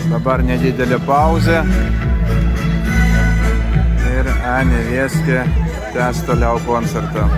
Dabar nedidelė pauzė. Ir Nevėskė tęs toliau koncertą.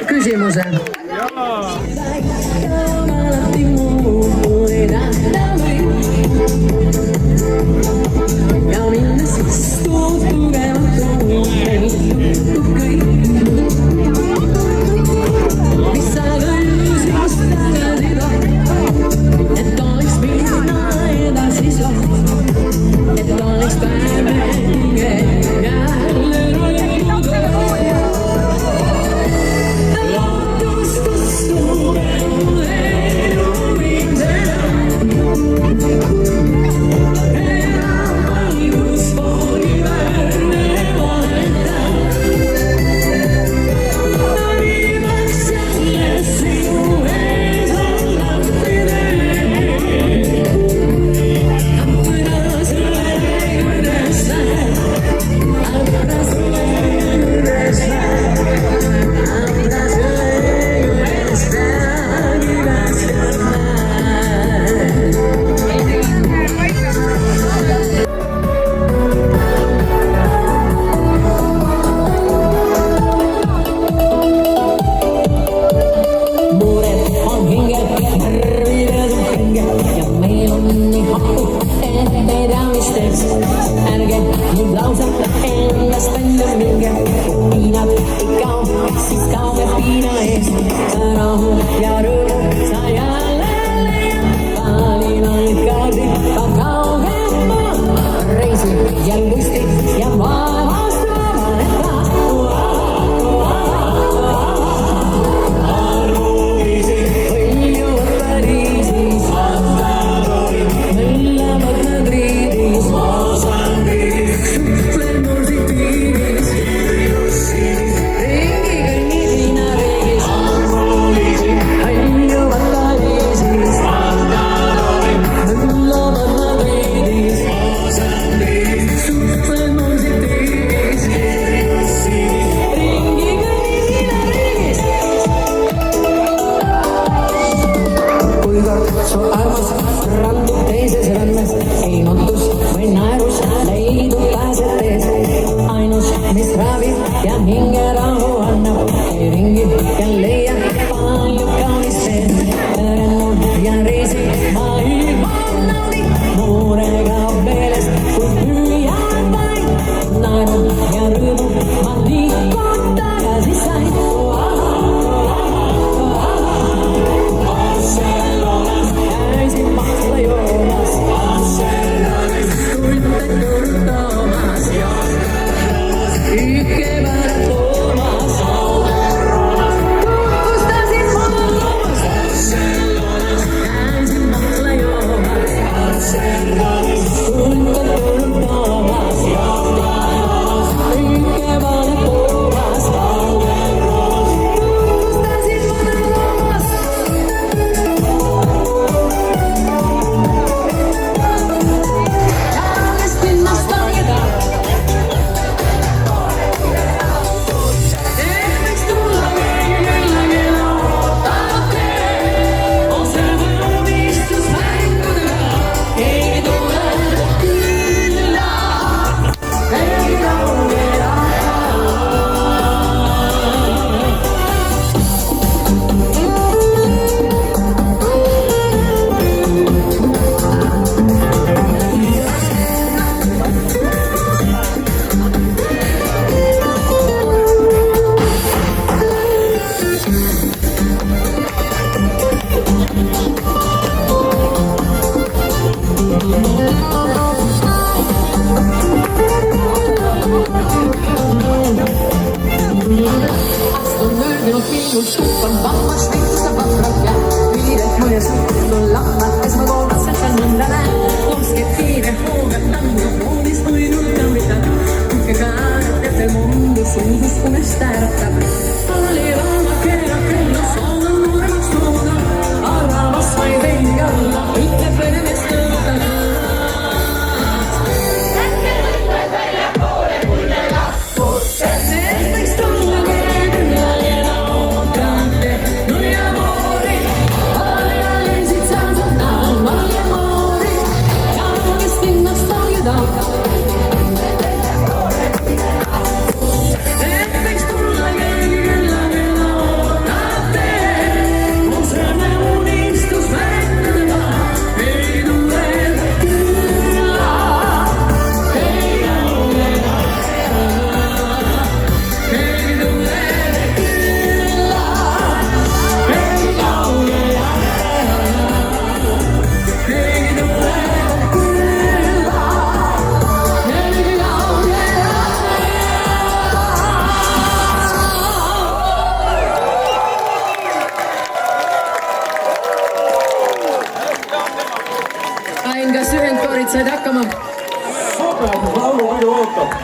küsimuse. Ja minnes stod tugevalt kõik, mis sa kõllusid tagasi toob, et oleks minna edasi soov, et oleks päev õige jälle rõõmuda. Lootustus suurem elu viimsena. Ärge nüüd lausata endast välja minge, piinad ei kao, siis kaob piina ees. Rahu ja rõõm sa jälle leiad, valin ainult kaardid, ka kaugemal reisil ja lustig ja vaevast vabaneda. Arvuisi, hõljuvad Pariisis, mölla Ain, kas ühendkoorid said hakkama? Super, laulupidu ootab.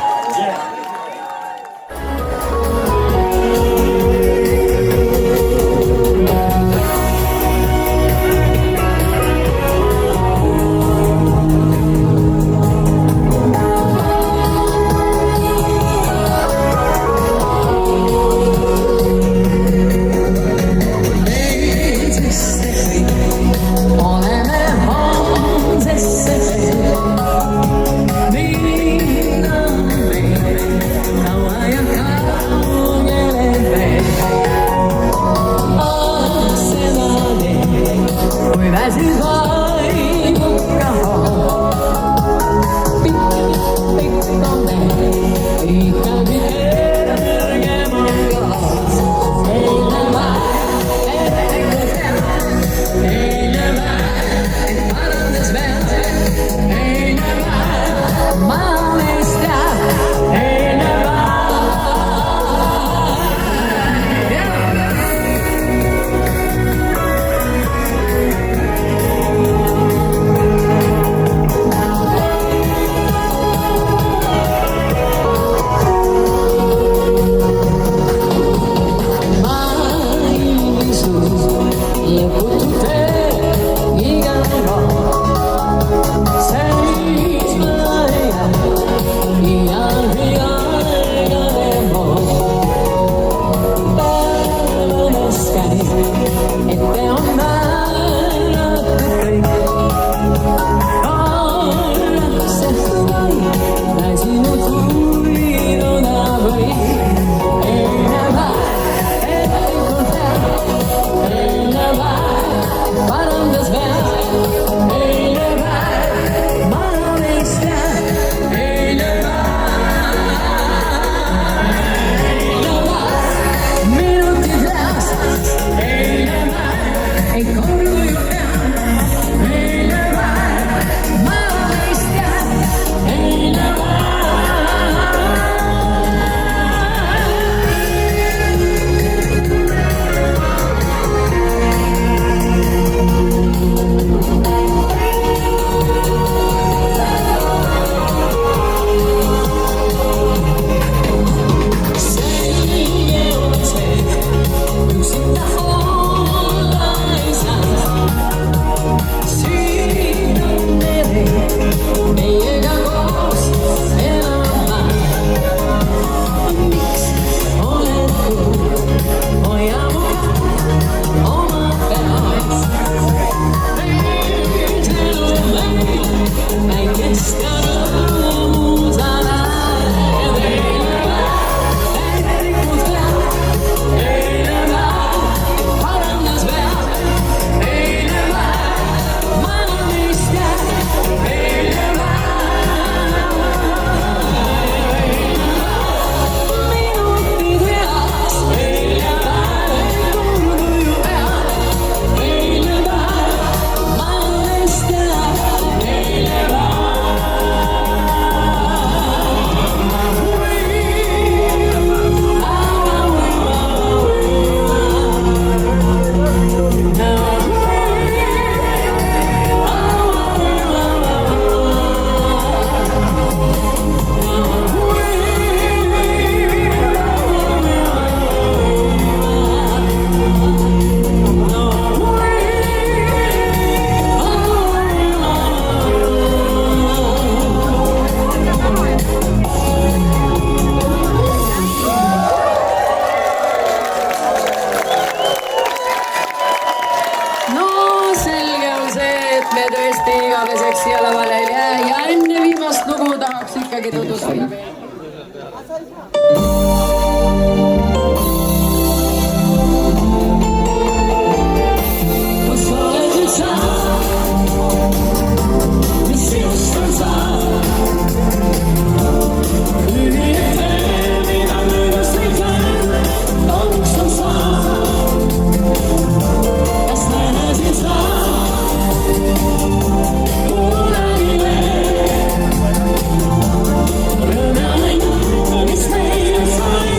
meiega koos elama. Miks oled kuul, hoia mu kätt oma peas. Päikest ja rõõmu sa näed eile päev, rikkus peab eile päev, parandas peab eile päev, maailmist jääb eile päev, minutid veas eile päev, kurduju peab eile päev, maailmist jääb eile päev. no selge on see, et me tõesti igaveseks siia lavale ei jää ja enne viimast lugu tahaks ikkagi tutvustada veel. Kus oled nüüd sa, mis sinust on saanud? Ühine tee, mida möödas ei käe, kahjuks on saanud. Kas näesid sa kunagi veel? Rõõme on, mis meil sai.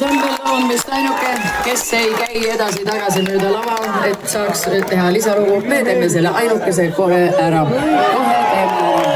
Ensemble on vist ainuke, kes ei käi edasi-tagasi mööda lava, et saaks teha lisalugu. Me teeme selle ainukese kohe ära. Kohe teeme ära.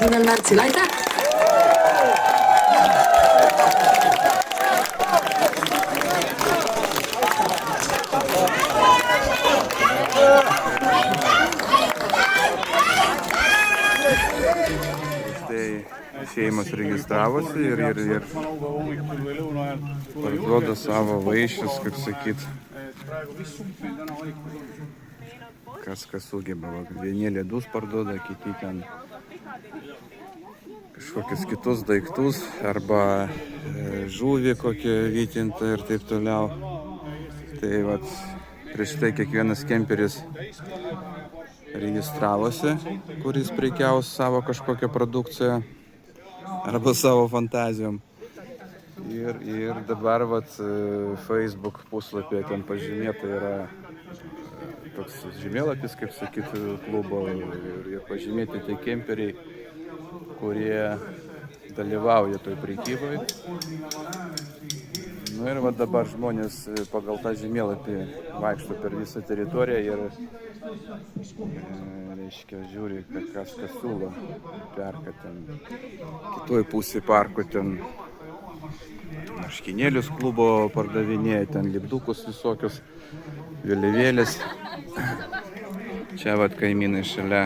9. märtsil, aitäh! Tai šeimos registravosi ir parduoda savo vaišius, kaip sakyt. Kas sugeba. Vieni ledus parduoda, kiti ten kažkokius kitus daiktus arba žuvį kokią vytintą ir taip toliau. Tai vat, prieš tai kiekvienas kemperis registravosi, kuris prekiaus savo kažkokią produkciją arba savo fantazijom. Ir dabar vat, Facebook puslapyje ten pažymėta yra toks žemėlapis, kaip sakyti, klubo ir pažymėti tie kemperiai, kurie dalyvauja toj prekyboje. Nu ir va dabar žmonės pagal tą žemėlapį vaikšto per visą teritoriją ir reiškia žiūri, kas siūlo, perka ten kitoj pusėje parko ten marškinėlius klubo pardavinėja, ten lipdukus visokius, vėliavėlės. Čia vat kaimynai šalia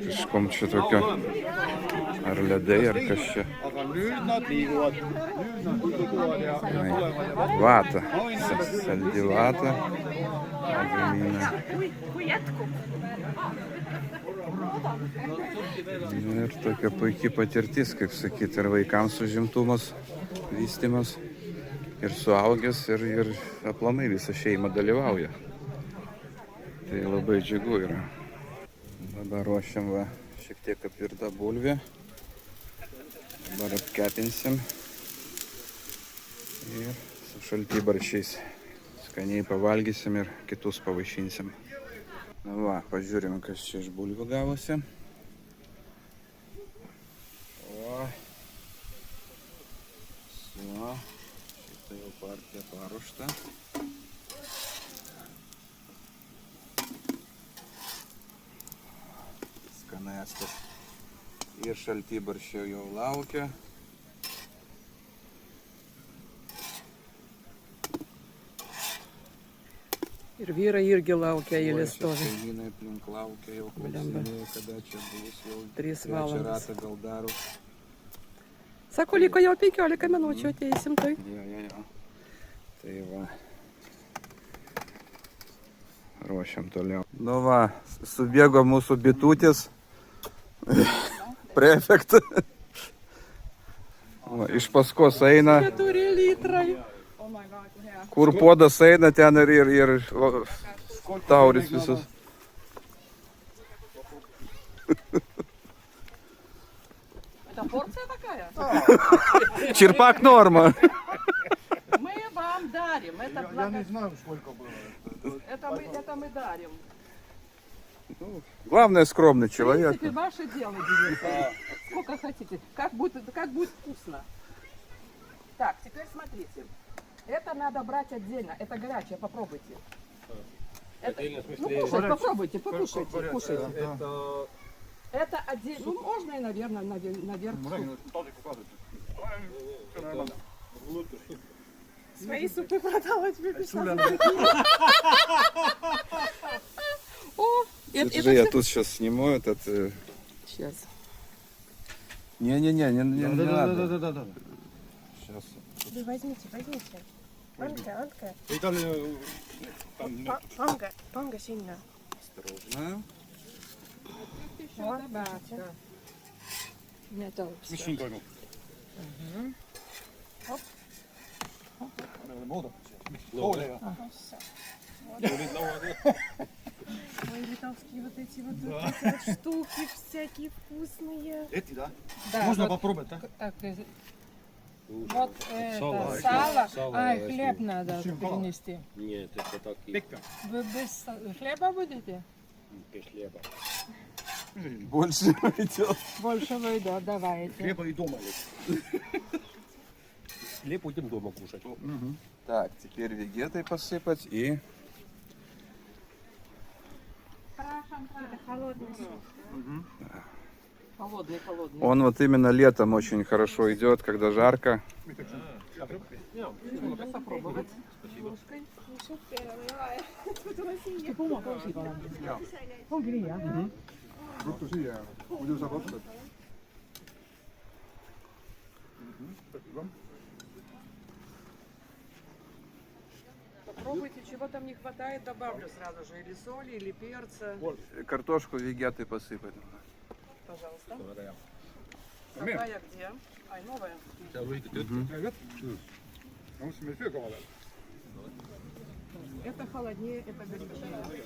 kažkom čia tokio ar ledai, ar kas čia. Vata, saldi vata. Ir tokia puikiai patirtis, kaip sakyti, ir vaikams užimtumas, vystymas, ir suaugęs, ir aplamai visa šeima dalyvauja. Tai labai džiugu yra. Dabar ruošiam va, šiek tiek apvirtą bulvę. Dabar apkepinsim ir su šaltibarščiais skaniai pavalgysim ir kitus pavaišinsim. Na va, pažiūrime, kas čia iš bulvių gavosi. O, šitą jau partija paruošta. Skanėstas. Ir šaltibarščio jau laukia. Ir vyrai irgi laukia, eilė stovi. Kaimynai aplink laukia, jau klausinėja, kada čia bus, jau 3 valandas. ratą gal daro. Sako, liko jau 15 minučių, ateisim tai. Jo. Tai va. Ruošiam toliau. Nu va, subėgo mūsų bitutės. Prefekt. Iš paskos eina. 4 litrai. Kur podas eina, ten ir tauris visus. Это порция такая? Черпак норма. Мы вам дарим. Я не знаю, сколько было. Это мы дарим. Главное, скромный В человек. принципе, ваше дело, Денис. Сколько хотите. Как будет вкусно. Так, теперь смотрите. Это надо брать отдельно. Это горячее, попробуйте. Ну, кушать, попробуйте, покушайте, кушайте. Это отдельно. Ну, можно и, наверное, наверх. Свои супы продала тебе писать. О, Я тут сейчас сниму этот... Сейчас. Не надо. Да. Сейчас. Вы возьмите. Анка. И там Панга сильно. Осторожно. Не то. мужчин пойму. Ой, литовские вот эти вот штуки всякие вкусные. Эти, да? Да, Можно вот попробовать, да? так, вот это сало, а хлеб надо принести. Нет, это так и Пекка. Вы без хлеба будете? без хлеба. Больше идет. Больше выйдет, давайте. Хлеба и дома есть. Хлеб будем дома кушать. Так, теперь вегетой посыпать и... Это холодный суп. Холодный, холодный. Он вот именно летом очень хорошо идет, когда жарко. Можно попробовать. Ruttu siia. Muidu saab otsa. Спасибо. Попробуйте, чего там не хватает, добавлю сразу же. Или соли, или перца. Картошку вегеты посыпать. Пожалуйста. Какая где? Ай, новая. Привет. Ну, смешно, команда. Это холоднее, это горячее.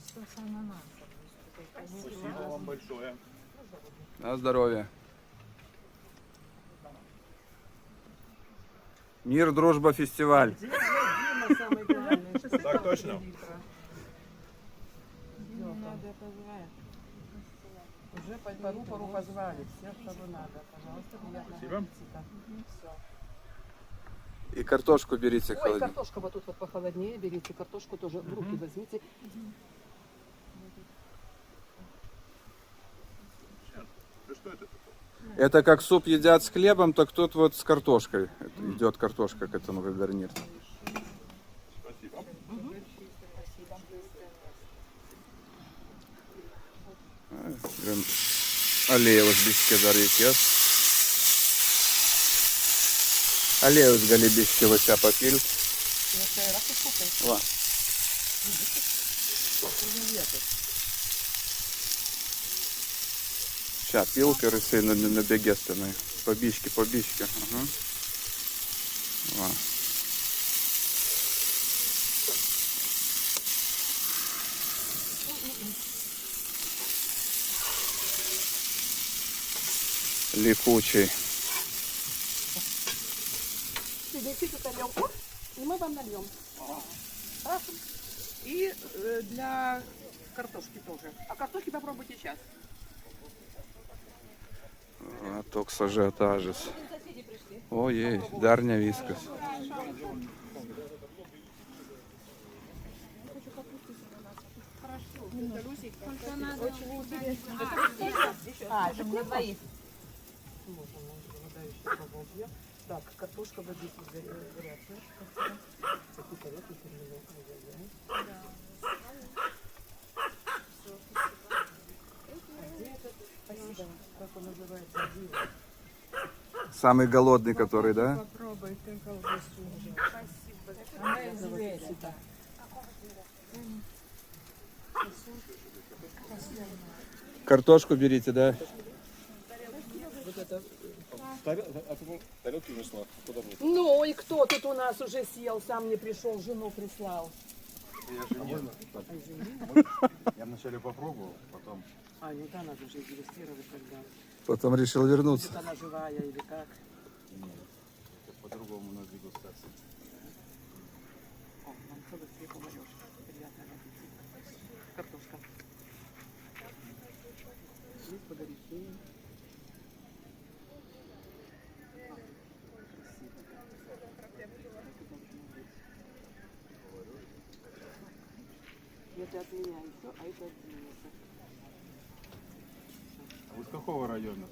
Спасибо вам большое. На здоровье. Мир, дружба, фестиваль. Самый главный. Так точно. Надо позвать. Уже по рупору позвали. Всех, кого надо. Пожалуйста, приятного Спасибо. аппетита. Всё. И картошку берите Ой, холоднее. картошка вот тут вот похолоднее. Берите картошку тоже в руки возьмите. Да что это? Это как суп едят с хлебом, так тут вот с картошкой. Это идет картошка к этому как гарнир. Спасибо. Alėjus biškį dar reikės. Alėjus gali biškį va čia papilt. Va. Čia pilk ir jisai nubėgės tenai. Pabiškį, pabiškį. Aha. Va. Липучий. Принесите тарелку, и мы вам нальем. Хорошо. И для картошки тоже. А картошки попробуйте сейчас. А toks ažiotažas. Ojei, dar ne viskas. А, это на двоих. Так, картошка водите горячая. Спасибо. Как он называется? Самый голодный, который, да? Попробуй ты колбасу. Спасибо. Она известна. Картошку берите, да? Тарелки унесла. Куда мне? Ну и кто тут у нас уже съел, сам не пришел, жену прислал. Я женил. Я вначале попробовал, потом... А, ну да, надо же регистрировать тогда. Потом решил вернуться. Она живая или как? По-другому на дегустации. О, нам целых 2 поварёшки. Приятного аппетита. Картошка. Здесь погорячее. Это от меня еще, а это от Дениса. А вы с какого района?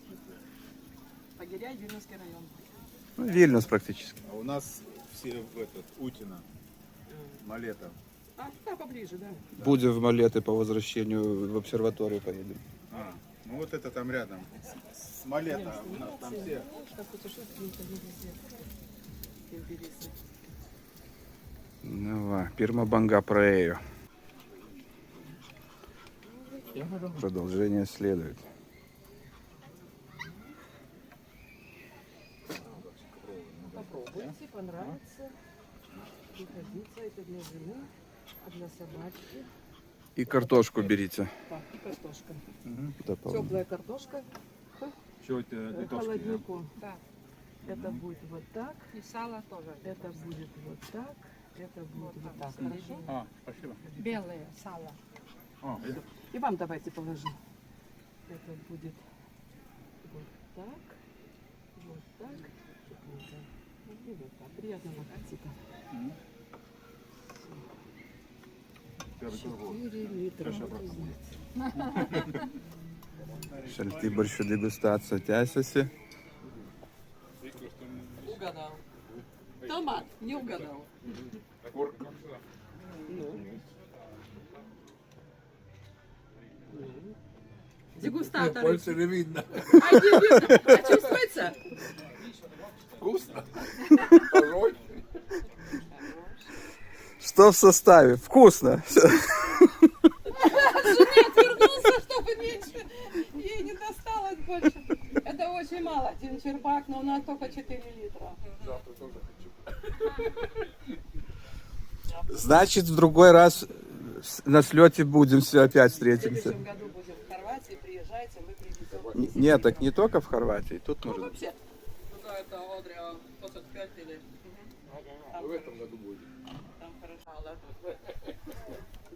Погиряй, Вильнюсский район. Ну, Вильнюс практически. А у нас все в этот, Утино, Малета. А, туда поближе, да. Будем в Малеты по возвращению в обсерваторию поедем. А, ну вот это там рядом. С Малета у нас там все. Как путешественники везде. Интересно. Ну, va, pirma banga praėjo. Продолжение следует. Попробуйте, понравится. Приходите, это для жены, а для собачки. И картошку берите. Так, и картошка. Дополнительно. Теплая картошка. Что это? Холоднику. Да. Это будет вот так. И сало тоже. Это будет вот так. Это будет вот так. Хорошо? А, спасибо. Белое сало. А, И вам давайте положим. Это будет вот так. Вот так. И вот так. Приятного аппетита. Šaltibarščių degustacija tęsiasi. Угадал. Томат, не угадал. Дегустатор. Больше не видно. А, не видно. А чувствуется? Вкусно. Порой. Что в составе? Вкусно. Отвернулся, чтобы меньше. Ей не досталось больше. Это очень мало. Один черпак, но у нас только 4 литра. Завтра тоже хочу. Значит, в другой раз на слете будем, все опять В встретимся. следующем году будем в Хорватии. Приезжайте, мы привезем. Нет, так не только в Хорватии, тут Ну, можно. вообще. Куда это, Одриа? 25 или? В этом году будет. Там хорошо.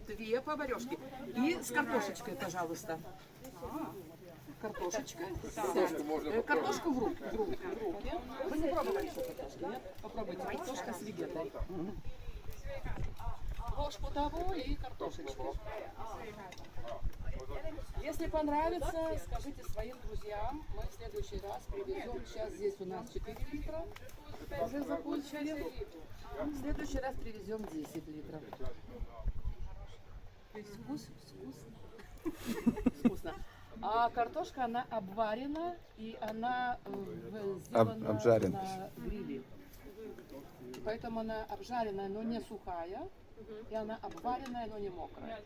Две поварешки. И с картошечкой, пожалуйста. Картошечка. Картошку в руки. Вы не пробовали еще картошки, нет? Попробуйте. Картошка с вегетой. Ложку того и картошечки. Если понравится, скажите своим друзьям. Мы в следующий раз привезем. Сейчас здесь у нас 4 литра. Уже закончили. В следующий раз привезем 10 литров. Вкусно. А картошка, она обварена и она сделана обжарена. на гриле. Поэтому она обжаренная, но не сухая. И она обваренная, но не мокрая.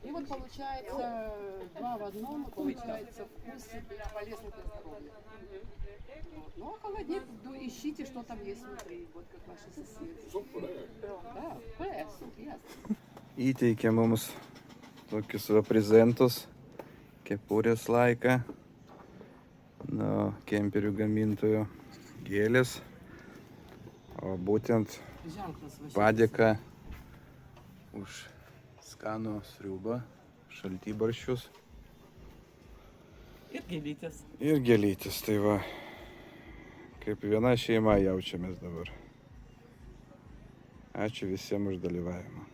И вот получается 2 в 1, получается вкус полезный для здоровья. Вот. Ну а холодильник, ищите, что там есть внутри, вот как ваши соседи. Да, суп, ясно. Įteikė mums tokius va prezentus, kepurės laiką nuo kemperių gamintojų gėlės, o būtent Ženklas va šitas. padėka už skanų sriubą, šaltibarščius Ir gėlytės. ir gėlytis. Tai va, kaip viena šeima jaučiamės dabar. Ačiū visiems už dalyvavimą.